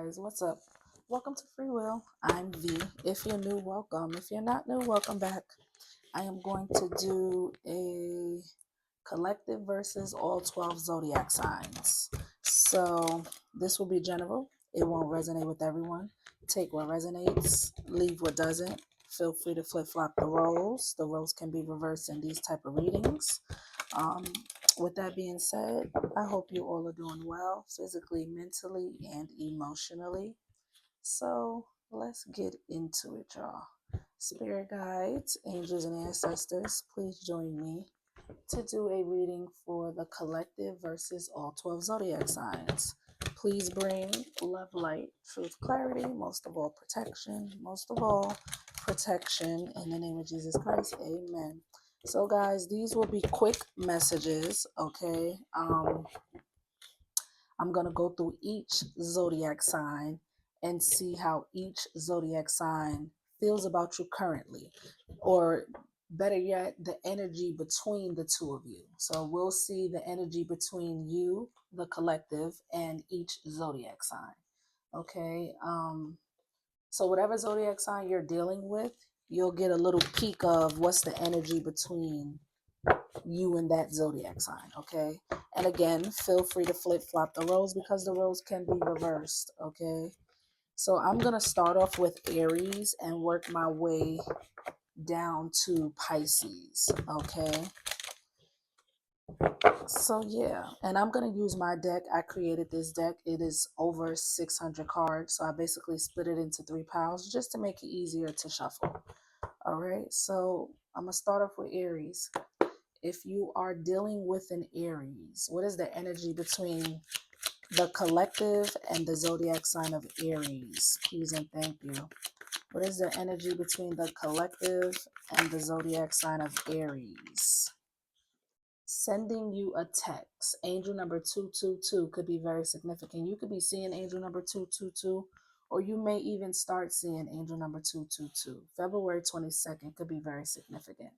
guys, what's up? Welcome to Free Will. I'm V. If you're new, welcome. If you're not new, welcome back. I am going to do a collective versus all 12 zodiac signs. So this will be general. It won't resonate with everyone. Take what resonates, leave what doesn't. Feel free to flip-flop the roles. The roles can be reversed in these type of readings. Um, with that being said, I hope you all are doing well, physically, mentally, and emotionally. So let's get into it, y'all. Spirit guides, angels, and ancestors, please join me to do a reading for the collective versus all 12 zodiac signs. Please bring love, light, truth, clarity, most of all, protection. Most of all, protection. In the name of Jesus Christ, amen. So guys, these will be quick messages, okay? I'm going to go through each zodiac sign and see how each zodiac sign feels about you currently, or better yet, the energy between the two of you. So we'll see the energy between you, the collective, and each zodiac sign. Okay. So whatever zodiac sign you're dealing with, you'll get a little peek of what's the energy between you and that zodiac sign. Okay. And again, feel free to flip flop the roles because the roles can be reversed. Okay. So I'm going to start off with Aries and work my way down to Pisces. Okay. So yeah, and I'm going to use my deck. I created this deck. It is over 600 cards. So I basically split it into 3 piles just to make it easier to shuffle. All right. So I'm going to start off with Aries. If you are dealing with an Aries, what is the energy between the collective and the zodiac sign of Aries? Please and thank you. What is the energy between the collective and the zodiac sign of Aries? Sending you a text. Angel number 222 could be very significant. You could be seeing angel number 222, or you may even start seeing angel number 222. February 22nd could be very significant.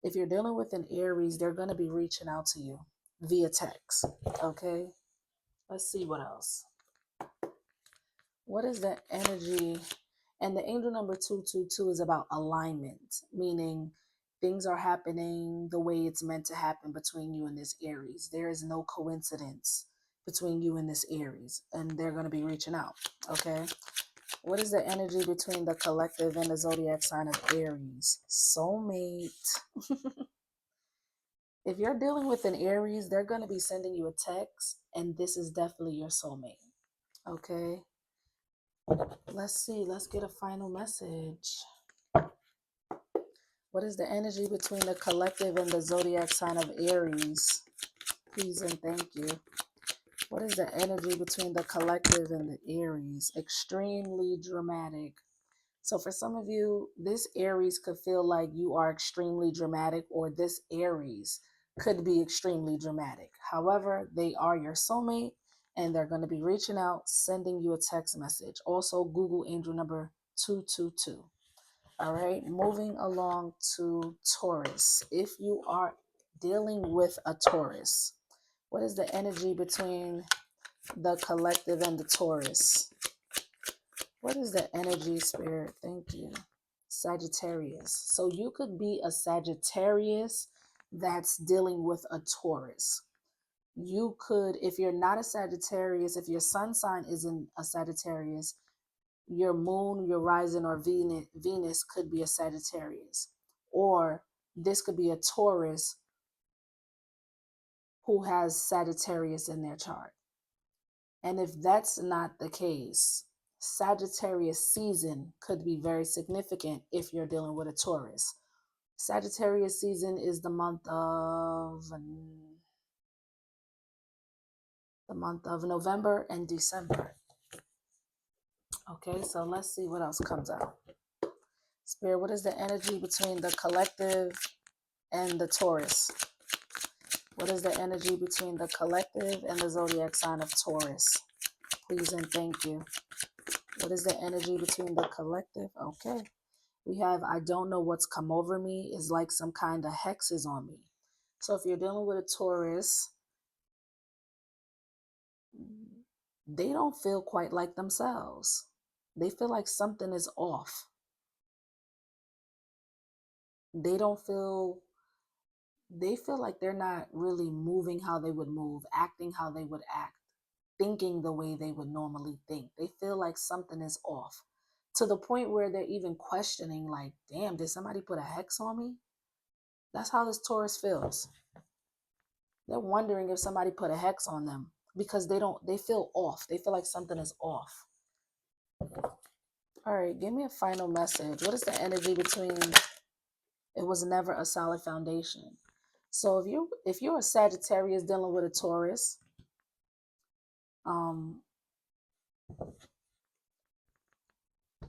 If you're dealing with an Aries, they're going to be reaching out to you via text. Okay. Let's see what else. What is the energy? And the angel number 222 is about alignment, meaning things are happening the way it's meant to happen between you and this Aries. There is no coincidence between you and this Aries, and they're going to be reaching out. Okay. What is the energy between the collective and the zodiac sign of Aries? Soulmate. If you're dealing with an Aries, they're going to be sending you a text, and this is definitely your soulmate. Okay. Let's see. Let's get a final message. What is the energy between the collective and the zodiac sign of Aries? Please and thank you. What is the energy between the collective and the Aries? Extremely dramatic. So for some of you, this Aries could feel like you are extremely dramatic, or this Aries could be extremely dramatic. However, they are your soulmate, and they're going to be reaching out, sending you a text message. Also, Google angel number 222. All right, moving along to Taurus. If you are dealing with a Taurus, what is the energy between the collective and the Taurus? What is the energy, Spirit? Thank you. Sagittarius. So you could be a Sagittarius that's dealing with a Taurus. You could, if you're not a Sagittarius, if your sun sign isn't a Sagittarius, your moon, your rising, or Venus could be a Sagittarius. Or this could be a Taurus who has Sagittarius in their chart. And if that's not the case, Sagittarius season could be very significant if you're dealing with a Taurus. Sagittarius season is the month of November and December. Okay, so let's see what else comes out. Spirit, what is the energy between the collective and the Taurus? What is the energy between the collective and the zodiac sign of Taurus? Please and thank you. What is the energy between the collective? Okay. We have, I don't know what's come over me, is like some kind of hexes on me. So if you're dealing with a Taurus, they don't feel quite like themselves. They feel like something is off. They don't feel, they feel like they're not really moving how they would move, acting how they would act, thinking the way they would normally think. They feel like something is off to the point where they're even questioning, like, damn, did somebody put a hex on me? That's how this Taurus feels. They're wondering if somebody put a hex on them because they feel off. They feel like something is off. All right, give me a final message. What is the energy between it was never a solid foundation? So if you're a Sagittarius dealing with a Taurus,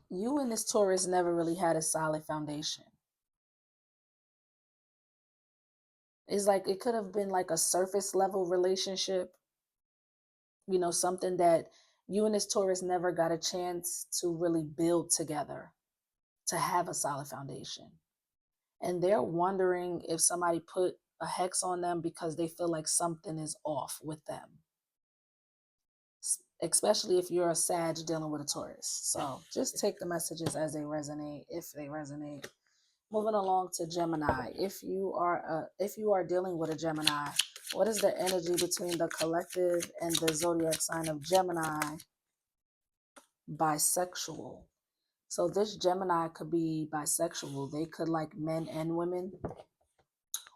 you and this Taurus never really had a solid foundation. It's like it could have been like a surface level relationship, you know, something that you and this Taurus never got a chance to really build together, to have a solid foundation. And they're wondering if somebody put a hex on them because they feel like something is off with them, especially if you're a Sag dealing with a Taurus. So just take the messages as they resonate, if they resonate. Moving along to Gemini. If you are dealing with a Gemini, what is the energy between the collective and the zodiac sign of Gemini? Bisexual. So this Gemini could be bisexual. They could like men and women.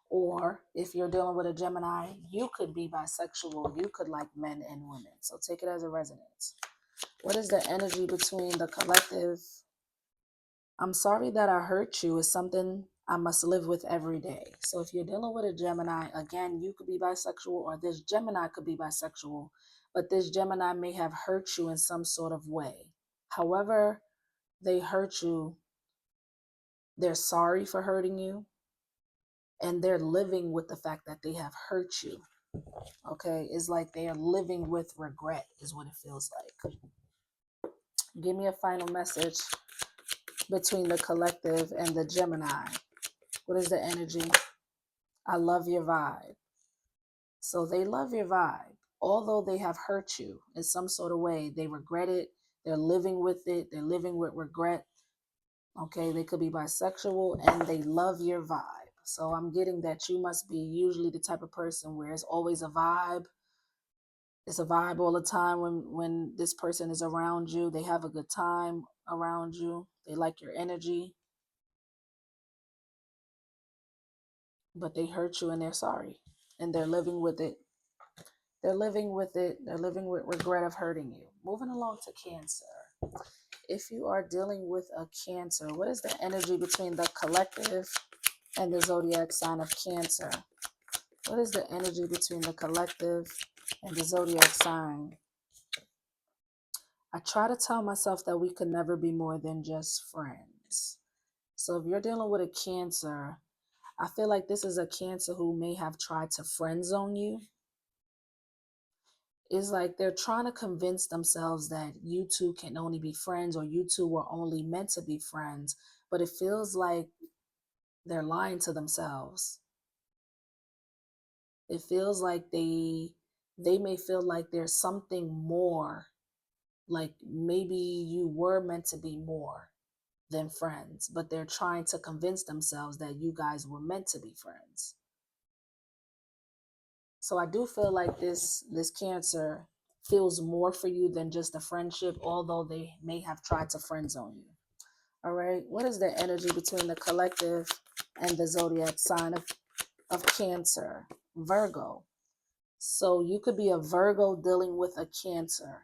Or if you're dealing with a Gemini, you could be bisexual. You could like men and women. So take it as a resonance. What is the energy between the collective? I'm sorry that I hurt you is something I must live with every day. So if you're dealing with a Gemini, again, you could be bisexual or this Gemini could be bisexual, but this Gemini may have hurt you in some sort of way. However they hurt you, they're sorry for hurting you, and they're living with the fact that they have hurt you. Okay, it's like they are living with regret is what it feels like. Give me a final message between the collective and the Gemini. What is the energy? I love your vibe. So they love your vibe. Although they have hurt you in some sort of way, they regret it. They're living with it. They're living with regret. Okay, they could be bisexual and they love your vibe. So I'm getting that you must be usually the type of person where it's always a vibe. It's a vibe all the time when this person is around you. They have a good time around you. They like your energy. But they hurt you and they're sorry. And they're living with it. They're living with it. They're living with regret of hurting you. Moving along to Cancer. If you are dealing with a Cancer, what is the energy between the collective and the zodiac sign of Cancer? What is the energy between the collective and the zodiac sign? I try to tell myself that we could never be more than just friends. So if you're dealing with a Cancer, I feel like this is a Cancer who may have tried to friend zone you. It's like they're trying to convince themselves that you two can only be friends or you two were only meant to be friends. But it feels like they're lying to themselves. It feels like they may feel like there's something more, like maybe you were meant to be more than friends, but they're trying to convince themselves that you guys were meant to be friends. So I do feel like this Cancer feels more for you than just a friendship, although they may have tried to friend zone you. All right, what is the energy between the collective and the zodiac sign of Cancer? Virgo. So you could be a Virgo dealing with a Cancer.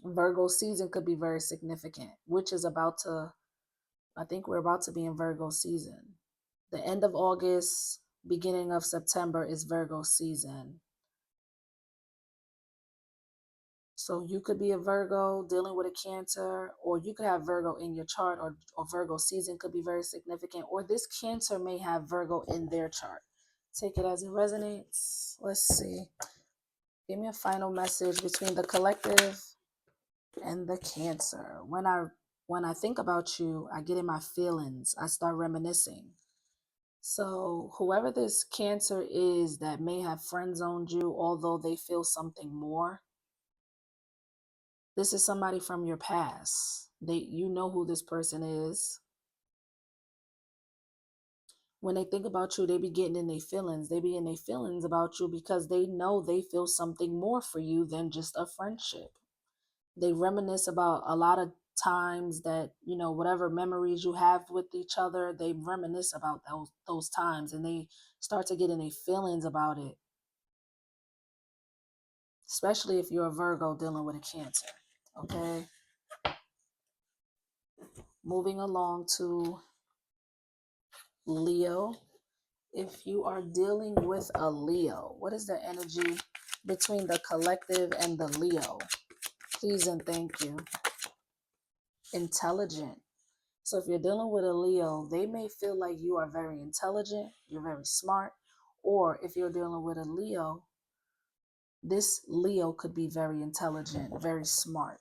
Virgo season could be very significant, which is about to, I think we're about to be in Virgo season. The end of August, beginning of September is Virgo season. So you could be a Virgo dealing with a Cancer, or you could have Virgo in your chart, or Virgo season could be very significant, or this Cancer may have Virgo in their chart. Take it as it resonates. Let's see. Give me a final message between the collective and the Cancer. When I think about you, I get in my feelings. I start reminiscing. So whoever this Cancer is that may have friend zoned you, although they feel something more, this is somebody from your past. You know who this person is. When they think about you, they be getting in their feelings. They be in their feelings about you because they know they feel something more for you than just a friendship. They reminisce about a lot of times that, you know, whatever memories you have with each other, they reminisce about those times, and they start to get in their feelings about it. Especially if you're a Virgo dealing with a Cancer. Okay. Moving along to Leo. If you are dealing with a Leo, what is the energy between the collective and the Leo? Please and thank you. Intelligent. So if you're dealing with a Leo, they may feel like you are very intelligent, you're very smart, or if you're dealing with a Leo, this Leo could be very intelligent, very smart.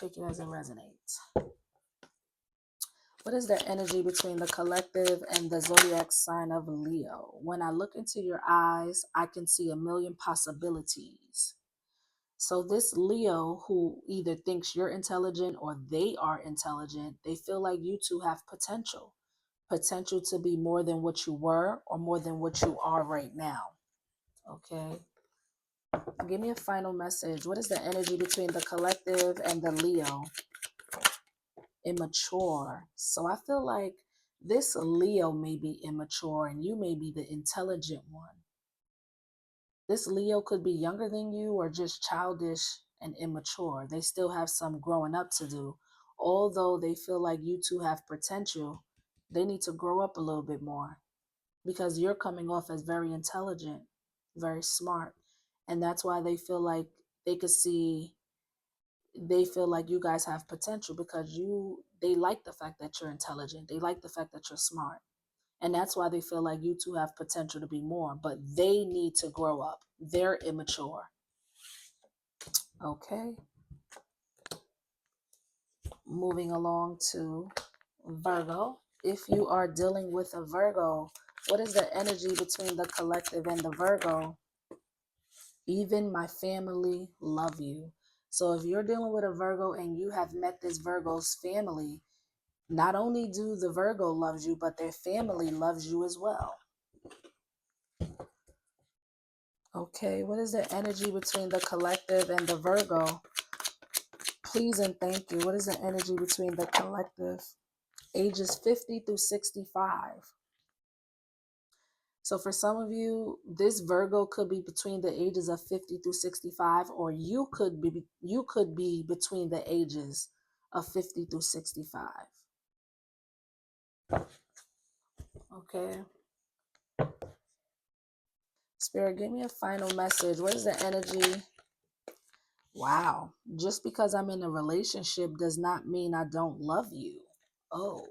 Take it as it resonates. What is the energy between the collective and the zodiac sign of Leo? When I look into your eyes, I can see a million possibilities. So this Leo who either thinks you're intelligent or they are intelligent, they feel like you two have potential. Potential to be more than what you were or more than what you are right now. Okay. Give me a final message. What is the energy between the collective and the Leo? Immature. So I feel like this Leo may be immature and you may be the intelligent one. This Leo could be younger than you or just childish and immature. They still have some growing up to do. Although they feel like you two have potential, they need to grow up a little bit more because you're coming off as very intelligent, very smart. And that's why they feel like they could see, they feel like you guys have potential because they like the fact that you're intelligent. They like the fact that you're smart. And that's why they feel like you two have potential to be more, but they need to grow up. They're immature. Okay. Moving along to Virgo. If you are dealing with a Virgo, what is the energy between the collective and the Virgo? Even my family love you. So if you're dealing with a Virgo and you have met this Virgo's family, not only do the Virgo loves you, but their family loves you as well. Okay, what is the energy between the collective and the Virgo? Please and thank you. What is the energy between the collective? Ages 50 through 65. So for some of you, this Virgo could be between the ages of 50 through 65, or you could be between the ages of 50 through 65. Okay. Spirit, give me a final message. What is the energy? Wow. Just because I'm in a relationship does not mean I don't love you. Oh.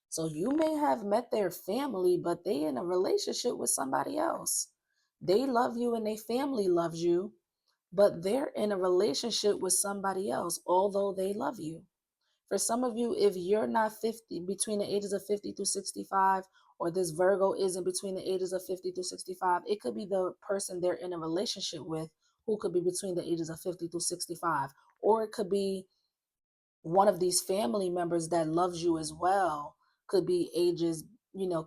So you may have met their family, but they in a relationship with somebody else. They love you and their family loves you, but they're in a relationship with somebody else, although they love you. For some of you, if you're not 50, between the ages of 50 through 65, or this Virgo isn't between the ages of 50 through 65, it could be the person they're in a relationship with who could be between the ages of 50 through 65. Or it could be one of these family members that loves you as well, could be ages,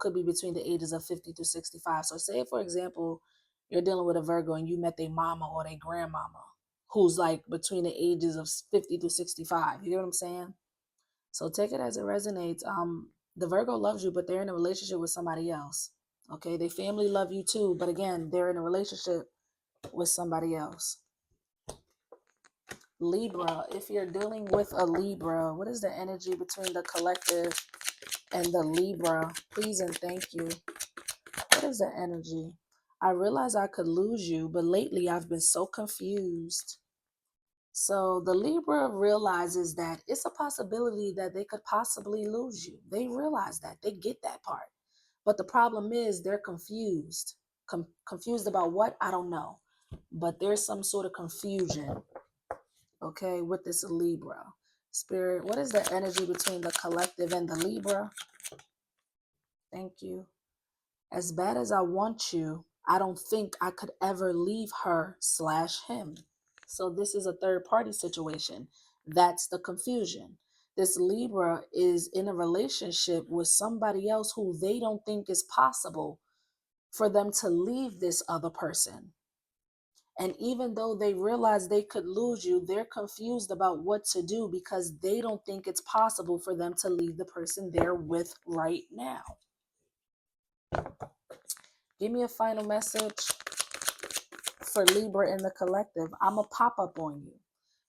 could be between the ages of 50 to 65. So say, for example, you're dealing with a Virgo and you met their mama or their grandmama who's like between the ages of 50 to 65. You know what I'm saying? So take it as it resonates. The Virgo loves you, but they're in a relationship with somebody else. Okay, they family love you too, but again, they're in a relationship with somebody else. Libra, if you're dealing with a Libra, what is the energy between the collective and the Libra? Please and thank you. What is the energy? I realize I could lose you, but lately I've been so confused. So the Libra realizes that it's a possibility that they could possibly lose you. They realize that. They get that part. But the problem is they're confused. Confused about what? I don't know. But there's some sort of confusion, okay, with this Libra. Spirit, what is the energy between the collective and the Libra? Thank you. As bad as I want you, I don't think I could ever leave her / him. So this is a third party situation. That's the confusion. This Libra is in a relationship with somebody else who they don't think is possible for them to leave this other person. And even though they realize they could lose you, they're confused about what to do because they don't think it's possible for them to leave the person they're with right now. Give me a final message for Libra in the collective. I'm a pop up on you.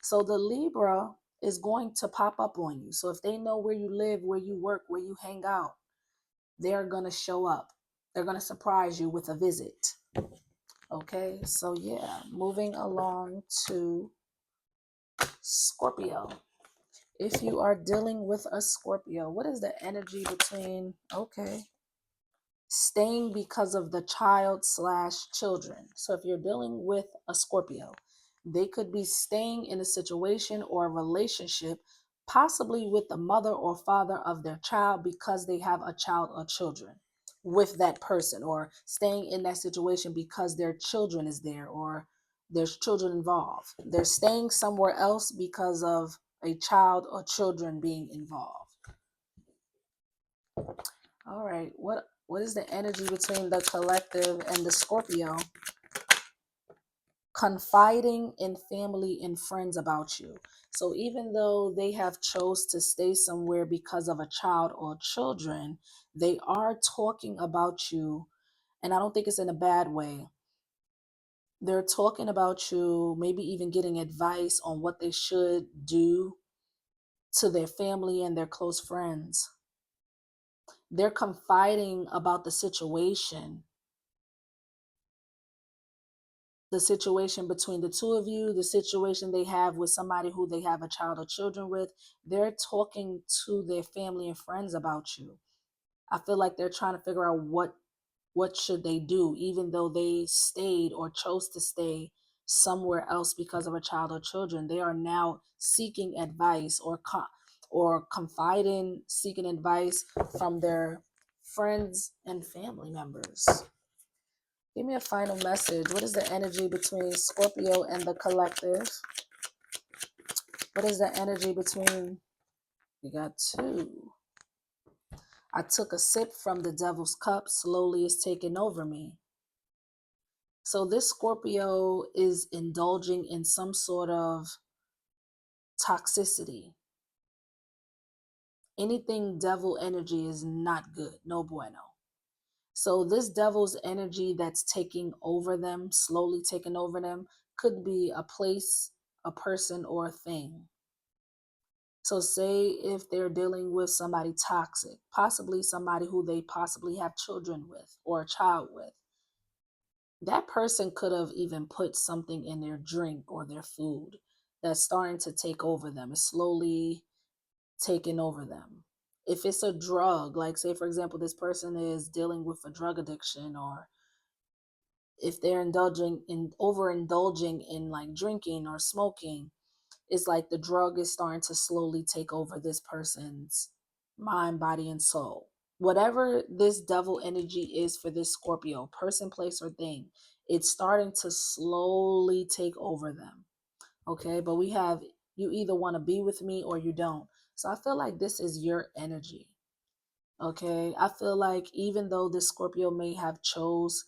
So the Libra is going to pop up on you. So if they know where you live, where you work, where you hang out, they're going to show up. They're going to surprise you with a visit. Okay, so yeah, moving along to Scorpio. If you are dealing with a Scorpio, what is the energy between, okay, staying because of the child / children? So if you're dealing with a Scorpio, they could be staying in a situation or a relationship, possibly with the mother or father of their child because they have a child or children with that person, or staying in that situation because their children is there or there's children involved. They're staying somewhere else because of a child or children being involved. All right, what is the energy between the collective and the Scorpio? Confiding in family and friends about you. So even though they have chose to stay somewhere because of a child or children, they are talking about you, and I don't think it's in a bad way. They're talking about you, maybe even getting advice on what they should do to their family and their close friends. They're confiding about the situation between the two of you, the situation they have with somebody who they have a child or children with. They're talking to their family and friends about you. I feel like they're trying to figure out what should they do, even though they stayed or chose to stay somewhere else because of a child or children. They are now seeking advice or confiding, seeking advice from their friends and family members. Give me a final message. What is the energy between Scorpio and the collective? What is the energy between, we got 2. I took a sip from the devil's cup, slowly it's taking over me. So this Scorpio is indulging in some sort of toxicity. Anything devil energy is not good, no bueno. So this devil's energy that's taking over them, slowly taking over them, could be a place, a person, or a thing. So say if they're dealing with somebody toxic, possibly somebody who they possibly have children with or a child with, that person could have even put something in their drink or their food that's starting to take over them. It's slowly taking over them. If it's a drug, like say for example, this person is dealing with a drug addiction, or if they're overindulging in like drinking or smoking, it's like the drug is starting to slowly take over this person's mind, body, and soul. Whatever this devil energy is for this Scorpio, person, place, or thing, it's starting to slowly take over them. Okay, but we have, you either want to be with me or you don't. So I feel like this is your energy. Okay, I feel like even though this Scorpio may have chose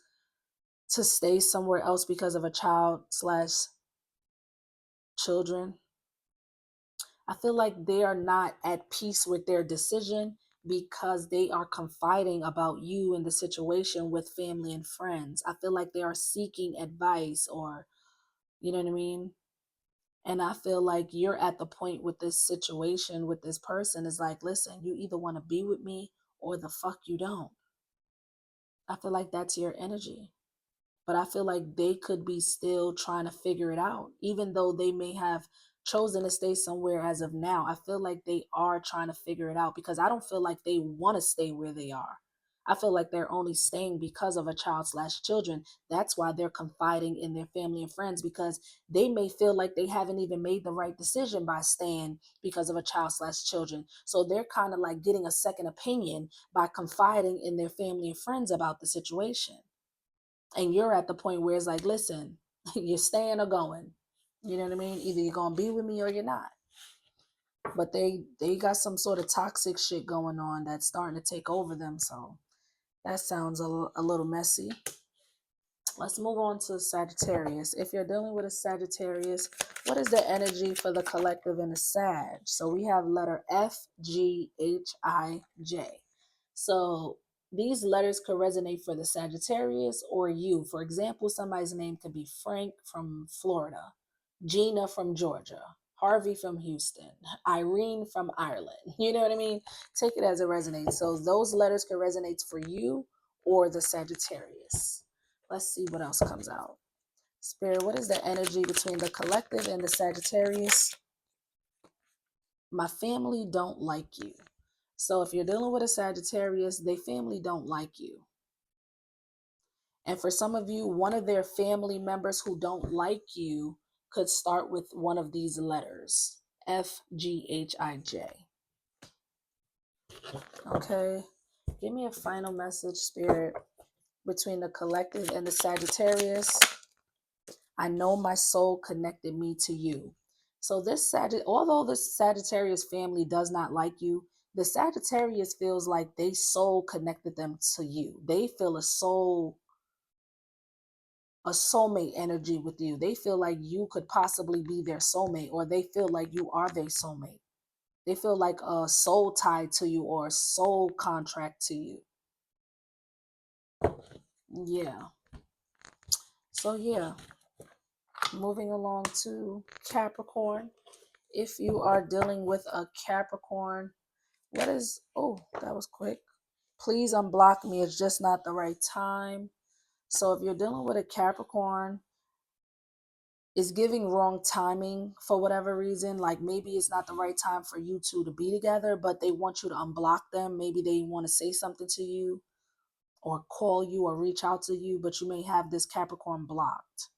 to stay somewhere else because of a child / children, I feel like they are not at peace with their decision because they are confiding about you in the situation with family and friends. I feel like they are seeking advice, or, you know what I mean? And I feel like you're at the point with this situation with this person is like, listen, you either want to be with me or the fuck you don't. I feel like that's your energy. But I feel like they could be still trying to figure it out, even though they may have chosen to stay somewhere as of now. I feel like they are trying to figure it out because I don't feel like they want to stay where they are. I feel like they're only staying because of a child/children. That's why they're confiding in their family and friends, because they may feel like they haven't even made the right decision by staying because of a child/children. So they're kind of like getting a second opinion by confiding in their family and friends about the situation. And you're at the point where it's like, listen, you're staying or going. You know what I mean? Either you're going to be with me or you're not. But they got some sort of toxic shit going on that's starting to take over them. So that sounds a little messy. Let's move on to Sagittarius. If you're dealing with a Sagittarius, what is the energy for the collective in a Sag? So we have letter F, G, H, I, J. So these letters could resonate for the Sagittarius or you. For example, somebody's name could be Frank from Florida, Gina from Georgia, Harvey from Houston, Irene from Ireland. You know what I mean? Take it as it resonates. So those letters can resonate for you or the Sagittarius. Let's see what else comes out. Spirit, what is the energy between the collective and the Sagittarius? My family don't like you. So if you're dealing with a Sagittarius, they family don't like you. And for some of you, one of their family members who don't like you could start with one of these letters. F, G, H, I, J. Okay. Give me a final message, Spirit, between the collective and the Sagittarius. I know my soul connected me to you. So although the Sagittarius family does not like you, the Sagittarius feels like they soul connected them to you. They feel a soulmate energy with you. They feel like you could possibly be their soulmate, or they feel like you are their soulmate. They feel like a soul tie to you or a soul contract to you. Yeah. So yeah, moving along to Capricorn. If you are dealing with a Capricorn, that was quick. Please unblock me. It's just not the right time. So if you're dealing with a Capricorn, it's giving wrong timing for whatever reason. Like maybe it's not the right time for you two to be together, but they want you to unblock them. Maybe they want to say something to you or call you or reach out to you, but you may have this Capricorn blocked.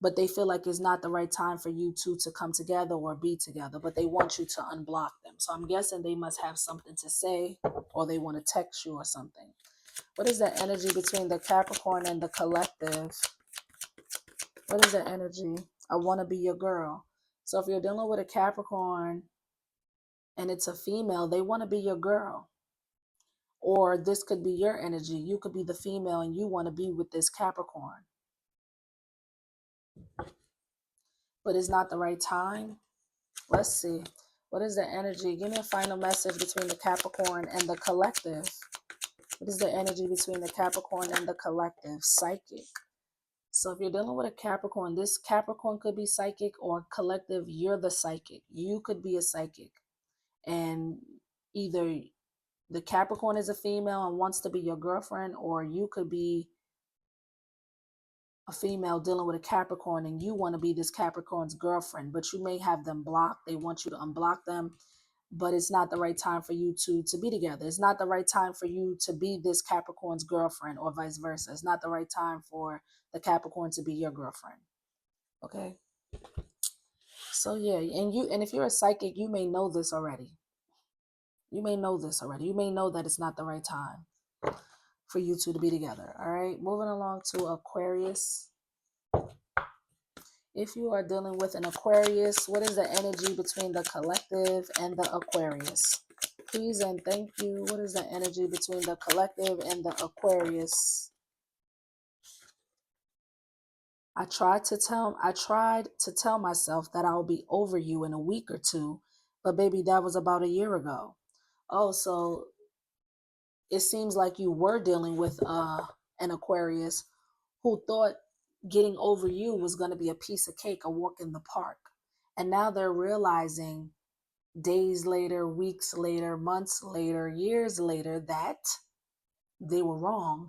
But they feel like it's not the right time for you two to come together or be together, but they want you to unblock them. So I'm guessing they must have something to say, or they want to text you or something. What is the energy between the Capricorn and the collective? What is the energy? I want to be your girl. So if you're dealing with a Capricorn and it's a female, they want to be your girl. Or this could be your energy. You could be the female and you want to be with this Capricorn. But it's not the right time. Let's see. What is the energy? Give me a final message between the Capricorn and the collective. What is the energy between the Capricorn and the collective? Psychic. So if you're dealing with a Capricorn, this Capricorn could be psychic, or collective, you're the psychic. You could be a psychic. And either the Capricorn is a female and wants to be your girlfriend, or you could be a female dealing with a Capricorn and you want to be this Capricorn's girlfriend, but you may have them blocked. They want you to unblock them, but it's not the right time for you two to be together. It's not the right time for you to be this Capricorn's girlfriend, or vice versa. It's not the right time for the Capricorn to be your girlfriend. Okay. So yeah, and if you're a psychic, you may know this already. You may know this already. You may know that it's not the right time for you two to be together. All right. Moving along to Aquarius. If you are dealing with an Aquarius, what is the energy between the collective and the Aquarius? Please and thank you. What is the energy between the collective and the Aquarius? I tried to tell myself that I'll be over you in a week or two, but baby, that was about a year ago. Oh, so it seems like you were dealing with an Aquarius who thought getting over you was going to be a piece of cake, a walk in the park. And now they're realizing days later, weeks later, months later, years later, that they were wrong.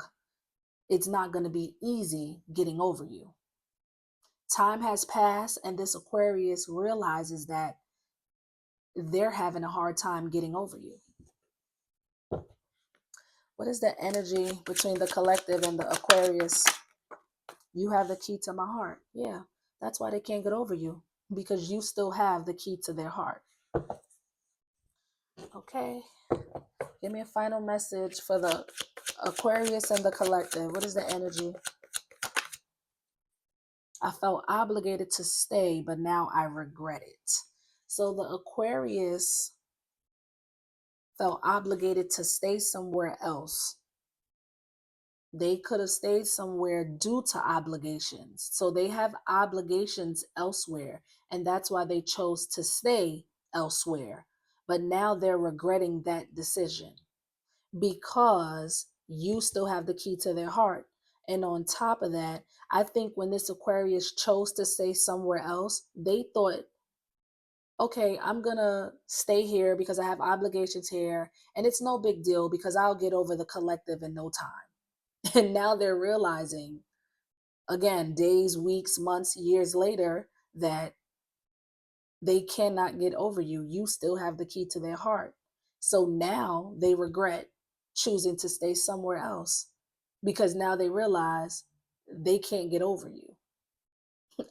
It's not going to be easy getting over you. Time has passed, and this Aquarius realizes that they're having a hard time getting over you. What is the energy between the collective and the Aquarius? You have the key to my heart. Yeah, that's why they can't get over you, because you still have the key to their heart. Okay, give me a final message for the Aquarius and the collective. What is the energy? I felt obligated to stay, but now I regret it. So the Aquarius felt obligated to stay somewhere else. They could have stayed somewhere due to obligations. So they have obligations elsewhere, and that's why they chose to stay elsewhere. But now they're regretting that decision because you still have the key to their heart. And on top of that, I think when this Aquarius chose to stay somewhere else, they thought, okay, I'm going to stay here because I have obligations here. And it's no big deal because I'll get over the collective in no time. And now they're realizing, again, days, weeks, months, years later, that they cannot get over you. You still have the key to their heart. So now they regret choosing to stay somewhere else because now they realize they can't get over you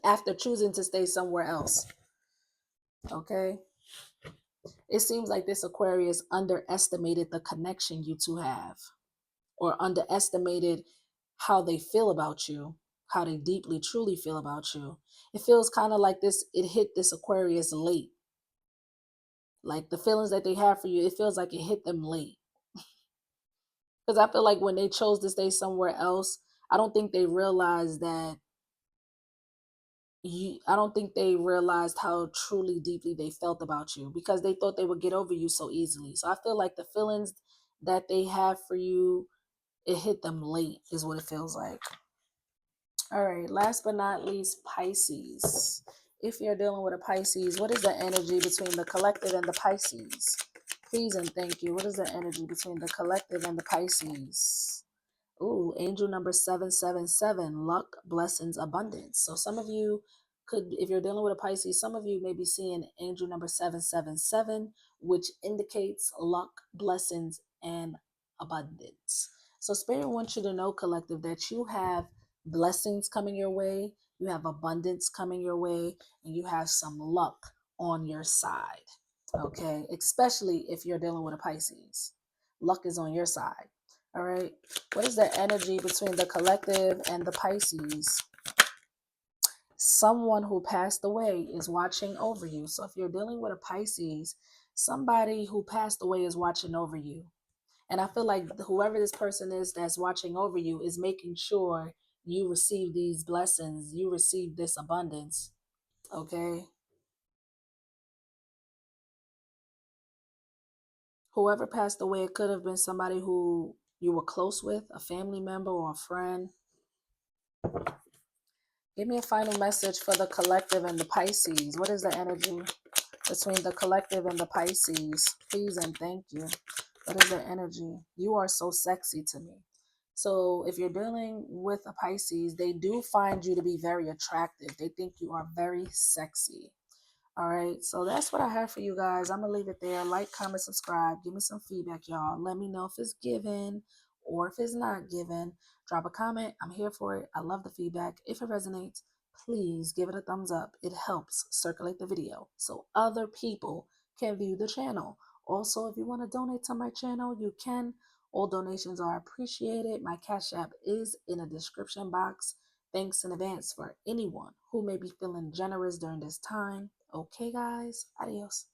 after choosing to stay somewhere else. Okay? It seems like this Aquarius underestimated the connection you two have, or underestimated how they feel about you, how they deeply, truly feel about you. It feels kind of like this, it hit this Aquarius late. Like the feelings that they have for you, it feels like it hit them late. Because I feel like when they chose to stay somewhere else, I don't think they realized that I don't think they realized how truly deeply they felt about you, because they thought they would get over you so easily. So I feel like the feelings that they have for you, it hit them late is what it feels like. All right, last but not least, Pisces. If you're dealing with a Pisces, what is the energy between the collective and the Pisces? Please and thank you. What is the energy between the collective and the Pisces? Ooh, angel number 777, luck, blessings, abundance. So some of you could, if you're dealing with a Pisces, some of you may be seeing angel number 777, which indicates luck, blessings, and abundance. So Spirit wants you to know, collective, that you have blessings coming your way, you have abundance coming your way, and you have some luck on your side. Okay, especially if you're dealing with a Pisces. Luck is on your side. All right. What is the energy between the collective and the Pisces? Someone who passed away is watching over you. So if you're dealing with a Pisces, somebody who passed away is watching over you. And I feel like whoever this person is that's watching over you is making sure you receive these blessings, you receive this abundance. Okay. Whoever passed away, it could have been somebody who you were close with, a family member or a friend. Give me a final message for the collective and the Pisces. What is the energy between the collective and the Pisces? Please and thank you. What is the energy? You are so sexy to me. So if you're dealing with a Pisces, they do find you to be very attractive. They think you are very sexy. All right, so that's what I have for you guys. I'm going to leave it there. Like, comment, subscribe. Give me some feedback, y'all. Let me know if it's given or if it's not given. Drop a comment. I'm here for it. I love the feedback. If it resonates, please give it a thumbs up. It helps circulate the video so other people can view the channel. Also, if you want to donate to my channel, you can. All donations are appreciated. My Cash App is in the description box. Thanks in advance for anyone who may be feeling generous during this time. Okay, guys. Adios.